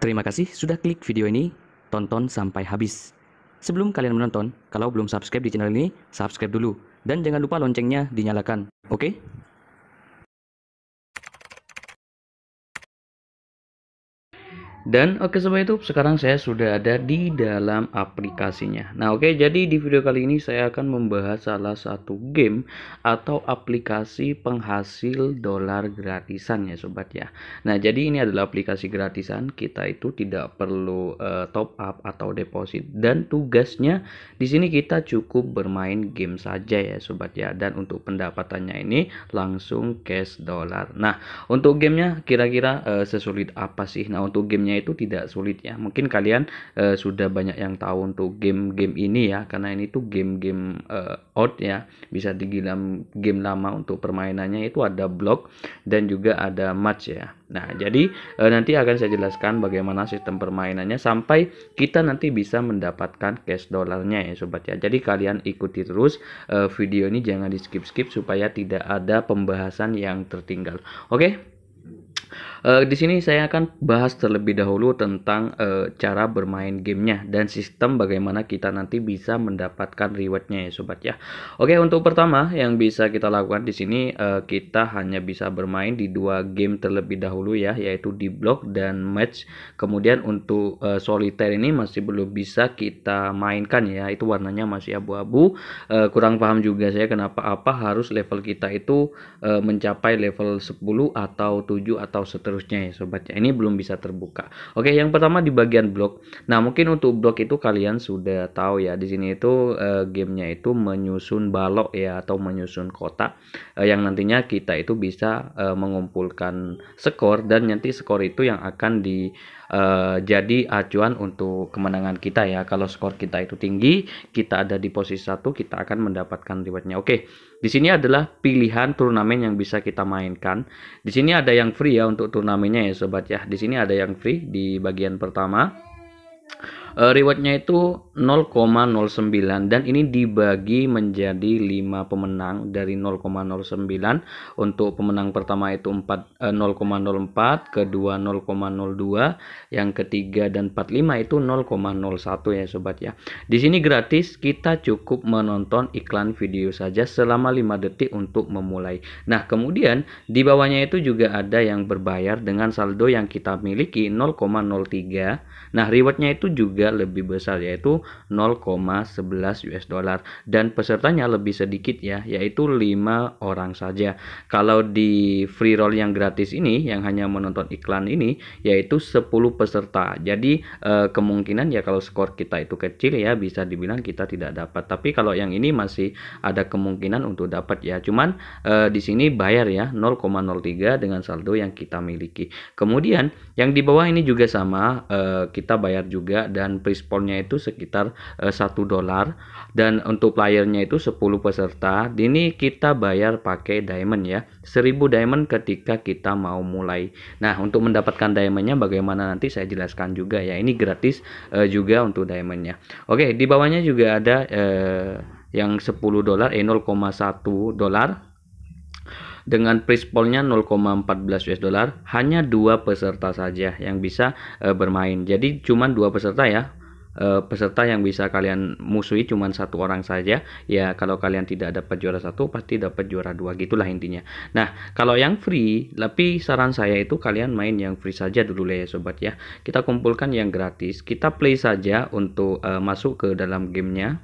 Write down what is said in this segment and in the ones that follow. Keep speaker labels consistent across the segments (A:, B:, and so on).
A: Terima kasih sudah klik video ini, tonton sampai habis. Sebelum kalian menonton, kalau belum subscribe di channel ini, subscribe dulu. Dan jangan lupa loncengnya dinyalakan, oke? Dan oke sobat YouTube, sekarang saya sudah ada di dalam aplikasinya. Nah oke, jadi di video kali ini saya akan membahas salah satu game atau aplikasi penghasil dolar gratisan ya sobat ya. Nah jadi ini adalah aplikasi gratisan, kita itu tidak perlu top up atau deposit, dan tugasnya di sini kita cukup bermain game saja ya sobat ya. Dan untuk pendapatannya ini langsung cash dolar. Nah untuk gamenya kira-kira sesulit apa sih? Nah untuk gamenya itu tidak sulit ya. Mungkin kalian sudah banyak yang tahu untuk game-game ini ya, karena ini tuh game-game old ya, bisa dibilang game lama. Untuk permainannya itu ada block dan juga ada match ya. Nah jadi nanti akan saya jelaskan bagaimana sistem permainannya sampai kita nanti bisa mendapatkan cash dolarnya ya sobat ya. Jadi kalian ikuti terus video ini, jangan di skip-skip supaya tidak ada pembahasan yang tertinggal. Oke. Di sini saya akan bahas terlebih dahulu tentang cara bermain gamenya dan sistem bagaimana kita nanti bisa mendapatkan rewardnya ya sobat ya. Oke, untuk pertama yang bisa kita lakukan di sini kita hanya bisa bermain di dua game terlebih dahulu ya, yaitu di block dan match. Kemudian untuk solitaire ini masih belum bisa kita mainkan ya, itu warnanya masih abu-abu. Kurang paham juga saya kenapa harus level kita itu mencapai level 10 atau 7 atau seterusnya ya sobat ya. Ini belum bisa terbuka. Oke, yang pertama di bagian blok. Nah, mungkin untuk blok itu kalian sudah tahu ya. Di sini itu gamenya itu menyusun balok ya, atau menyusun kotak yang nantinya kita itu bisa mengumpulkan skor, dan nanti skor itu yang akan jadi acuan untuk kemenangan kita ya. Kalau skor kita itu tinggi, kita ada di posisi 1, kita akan mendapatkan rewardnya. Oke, di sini adalah pilihan turnamen yang bisa kita mainkan. Di sini ada yang free ya untuk turnamennya ya sobat ya. Di sini ada yang free di bagian pertama. Rewardnya itu 0,09 dan ini dibagi menjadi 5 pemenang dari 0,09. Untuk pemenang pertama itu 0,04, kedua 0,02, yang ketiga dan 45 itu 0,01 ya sobat ya. Di sini gratis, kita cukup menonton iklan video saja selama 5 detik untuk memulai. Nah, kemudian di bawahnya itu juga ada yang berbayar dengan saldo yang kita miliki 0,03. Nah, rewardnya itu juga lebih besar, yaitu 0,11 US dollar, dan pesertanya lebih sedikit ya, yaitu 5 orang saja. Kalau di free roll yang gratis ini, yang hanya menonton iklan ini, yaitu 10 peserta. Jadi kemungkinan ya kalau skor kita itu kecil ya, bisa dibilang kita tidak dapat. Tapi kalau yang ini masih ada kemungkinan untuk dapat ya. Cuman di sini bayar ya 0,03 dengan saldo yang kita miliki. Kemudian yang di bawah ini juga sama, kita bayar juga, dan prize poolnya itu sekitar 1 dolar, dan untuk playernya itu 10 peserta. Ini kita bayar pakai diamond ya, 1000 diamond ketika kita mau mulai. Nah, untuk mendapatkan diamondnya bagaimana nanti saya jelaskan juga ya, ini gratis juga untuk diamondnya. Oke, di bawahnya juga ada yang 10 dolar 0,1 dolar dengan prize poolnya 0,14 US dollar. Hanya 2 peserta saja yang bisa bermain. Jadi cuma 2 peserta ya. Peserta yang bisa kalian musuhi cuma 1 orang saja ya. Kalau kalian tidak dapat juara 1 pasti dapat juara 2, gitulah intinya. Nah, kalau yang free, tapi saran saya itu kalian main yang free saja dulu ya sobat ya. Kita kumpulkan yang gratis, kita play saja untuk masuk ke dalam gamenya.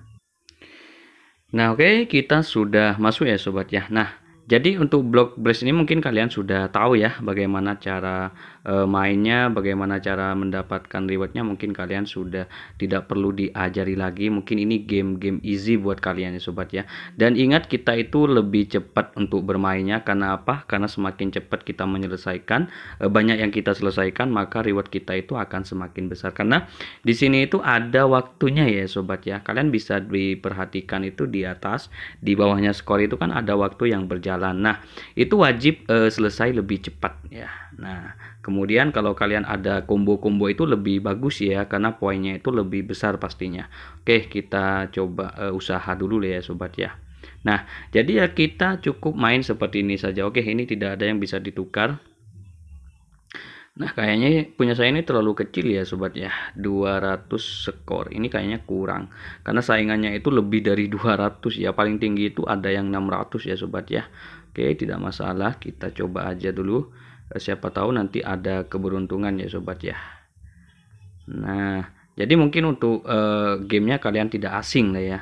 A: Nah oke, kita sudah masuk ya sobat ya. Nah, jadi untuk block blast ini mungkin kalian sudah tahu ya bagaimana cara mainnya, bagaimana cara mendapatkan rewardnya. Mungkin kalian sudah tidak perlu diajari lagi. Mungkin ini game-game easy buat kalian ya sobat ya. Dan ingat, kita itu lebih cepat untuk bermainnya. Karena apa? Karena semakin cepat kita menyelesaikan, banyak yang kita selesaikan, maka reward kita itu akan semakin besar. Karena di sini itu ada waktunya ya sobat ya. Kalian bisa diperhatikan itu di atas, di bawahnya skor itu kan ada waktu yang berjalan. Nah, itu wajib selesai lebih cepat ya. Nah, kemudian kalau kalian ada combo-combo itu lebih bagus ya, karena poinnya itu lebih besar pastinya. Oke, kita coba usaha dulu ya sobat ya. Nah, jadi ya kita cukup main seperti ini saja. Oke, ini tidak ada yang bisa ditukar. Nah, kayaknya punya saya ini terlalu kecil ya sobat ya. 200 skor. Ini kayaknya kurang. Karena saingannya itu lebih dari 200 ya. Paling tinggi itu ada yang 600 ya sobat ya. Oke, tidak masalah. Kita coba aja dulu. Siapa tahu nanti ada keberuntungan ya sobat ya. Nah, jadi mungkin untuk gamenya kalian tidak asing lah ya.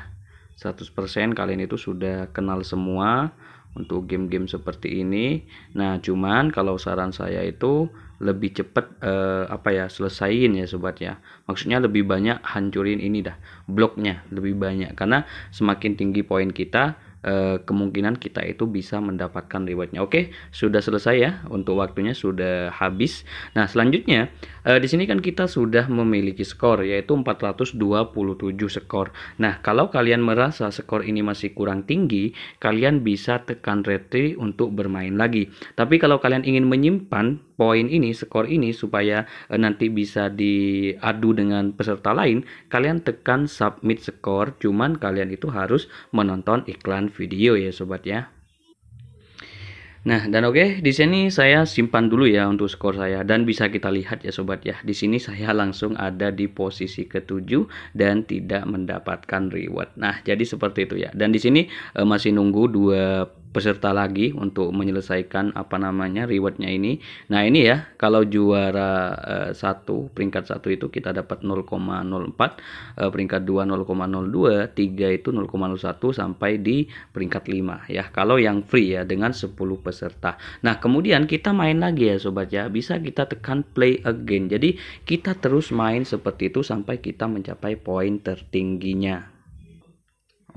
A: 100% kalian itu sudah kenal semua untuk game-game seperti ini. Nah, cuman kalau saran saya itu lebih cepat apa ya, selesaiin ya sobat ya. Maksudnya lebih banyak hancurin ini dah, bloknya lebih banyak, karena semakin tinggi poin kita, kemungkinan kita itu bisa mendapatkan rewardnya. Oke, sudah selesai ya, untuk waktunya sudah habis. Nah, selanjutnya di sini kan kita sudah memiliki skor yaitu 427 skor. Nah, kalau kalian merasa skor ini masih kurang tinggi, kalian bisa tekan retry untuk bermain lagi. Tapi kalau kalian ingin menyimpan poin ini, skor ini, supaya nanti bisa diadu dengan peserta lain, kalian tekan submit skor. Cuman kalian itu harus menonton iklan video ya sobat ya. Nah, dan oke, di sini saya simpan dulu ya untuk skor saya, dan bisa kita lihat ya sobat ya. Di sini saya langsung ada di posisi ke-7 dan tidak mendapatkan reward. Nah, jadi seperti itu ya. Dan di sini masih nunggu 2 peserta lagi untuk menyelesaikan apa namanya rewardnya ini. Nah, ini ya, kalau juara 1, peringkat 1 itu kita dapat 0,04, peringkat 2 0,02, 3 itu 0,01 sampai di peringkat 5 ya. Kalau yang free ya dengan 10 peserta. Nah, kemudian kita main lagi ya sobat ya. Bisa kita tekan play again. Jadi kita terus main seperti itu sampai kita mencapai poin tertingginya.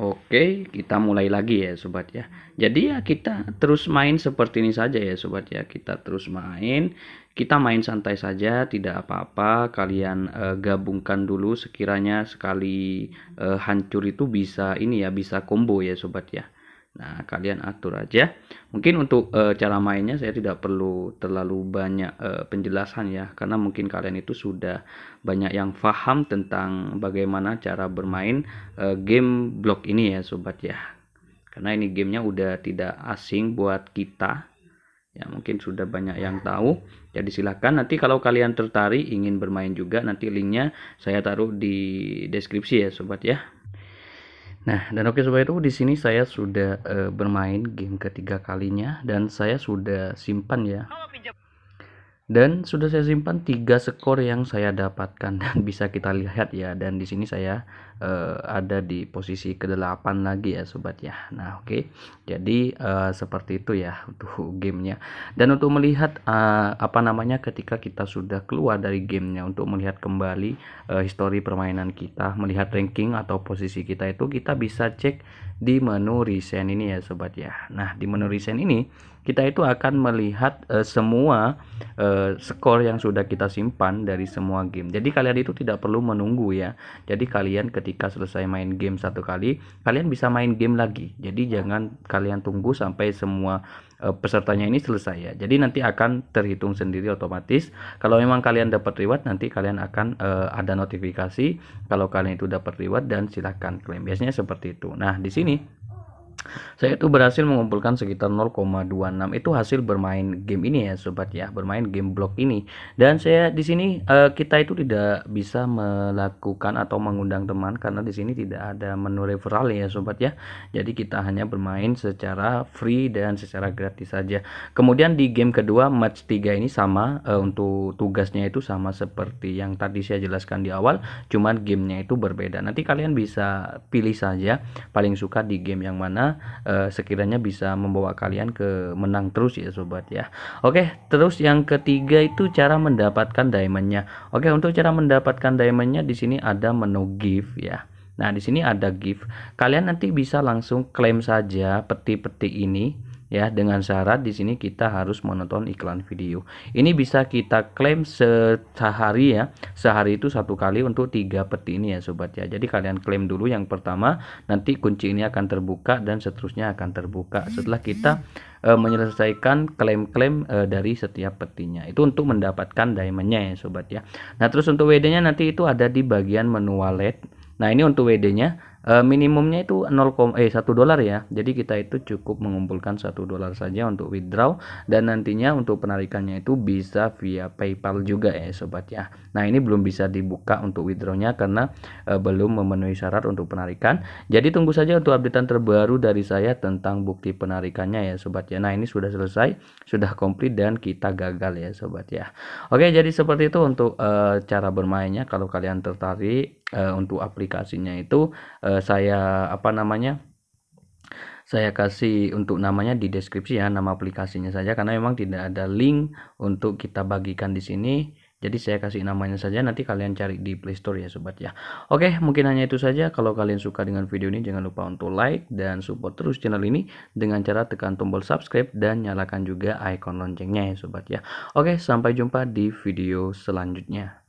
A: Oke, kita mulai lagi ya sobat ya. Jadi ya kita terus main seperti ini saja ya sobat ya. Kita terus main, kita main santai saja, tidak apa-apa. Kalian gabungkan dulu, sekiranya sekali hancur itu bisa ini ya, bisa combo ya sobat ya. Nah, kalian atur aja. Mungkin untuk cara mainnya saya tidak perlu terlalu banyak penjelasan ya, karena mungkin kalian itu sudah banyak yang paham tentang bagaimana cara bermain game blok ini ya sobat ya. Karena ini gamenya udah tidak asing buat kita. Ya, mungkin sudah banyak yang tahu. Jadi silahkan, nanti kalau kalian tertarik ingin bermain juga, nanti linknya saya taruh di deskripsi ya sobat ya. Nah, dan oke sobat, itu di sini saya sudah bermain game ketiga kalinya dan saya sudah simpan ya. Dan sudah saya simpan 3 skor yang saya dapatkan, dan bisa kita lihat ya. Dan di sini saya ada di posisi ke-8 lagi ya sobat ya. Nah, oke. Jadi seperti itu ya untuk gamenya. Dan untuk melihat apa namanya, ketika kita sudah keluar dari gamenya, untuk melihat kembali histori permainan kita, melihat ranking atau posisi kita, itu kita bisa cek di menu recent ini ya sobat ya. Nah, di menu recent ini kita itu akan melihat semua skor yang sudah kita simpan dari semua game. Jadi kalian itu tidak perlu menunggu ya. Jadi kalian ketika selesai main game satu kali, kalian bisa main game lagi. Jadi jangan kalian tunggu sampai semua pesertanya ini selesai ya. Jadi nanti akan terhitung sendiri otomatis. Kalau memang kalian dapat reward, nanti kalian akan ada notifikasi kalau kalian itu dapat reward, dan silahkan klaim. Biasanya seperti itu. Nah, di sini saya itu berhasil mengumpulkan sekitar 0,26 itu hasil bermain game ini ya sobat ya, bermain game blok ini. Dan saya di sini kita itu tidak bisa melakukan atau mengundang teman, karena di sini tidak ada menu referral ya sobat ya. Jadi kita hanya bermain secara free dan secara gratis saja. Kemudian di game kedua, match 3 ini sama, untuk tugasnya itu sama seperti yang tadi saya jelaskan di awal, cuman gamenya itu berbeda. Nanti kalian bisa pilih saja paling suka di game yang mana, sekiranya bisa membawa kalian ke menang terus ya sobat ya. Oke, terus yang ketiga itu cara mendapatkan diamondnya. Oke, untuk cara mendapatkan diamondnya di sini ada menu gift ya. Nah, di sini ada gift. Kalian nanti bisa langsung klaim saja peti-peti ini ya, dengan syarat di sini kita harus menonton iklan video. Ini bisa kita klaim sehari ya. Sehari itu 1 kali untuk 3 peti ini ya sobat ya. Jadi kalian klaim dulu yang pertama, nanti kunci ini akan terbuka dan seterusnya akan terbuka setelah kita menyelesaikan klaim-klaim dari setiap petinya. Itu untuk mendapatkan diamondnya ya sobat ya. Nah, terus untuk WD nya nanti itu ada di bagian menu wallet. Nah, ini untuk WD nya minimumnya itu 1 dolar ya. Jadi kita itu cukup mengumpulkan 1 dolar saja untuk withdraw, dan nantinya untuk penarikannya itu bisa via PayPal juga ya sobat ya. Nah, ini belum bisa dibuka untuk withdrawnya karena belum memenuhi syarat untuk penarikan. Jadi tunggu saja untuk updatean terbaru dari saya tentang bukti penarikannya ya sobat ya. Nah, ini sudah selesai, sudah komplit dan kita gagal ya sobat ya. Oke, jadi seperti itu untuk cara bermainnya. Kalau kalian tertarik untuk aplikasinya itu, saya kasih untuk namanya di deskripsi ya, nama aplikasinya saja, karena memang tidak ada link untuk kita bagikan di sini. Jadi saya kasih namanya saja, nanti kalian cari di Play Store ya sobat ya. Oke, mungkin hanya itu saja. Kalau kalian suka dengan video ini, jangan lupa untuk like dan support terus channel ini dengan cara tekan tombol subscribe dan nyalakan juga icon loncengnya ya sobat ya. Oke, sampai jumpa di video selanjutnya.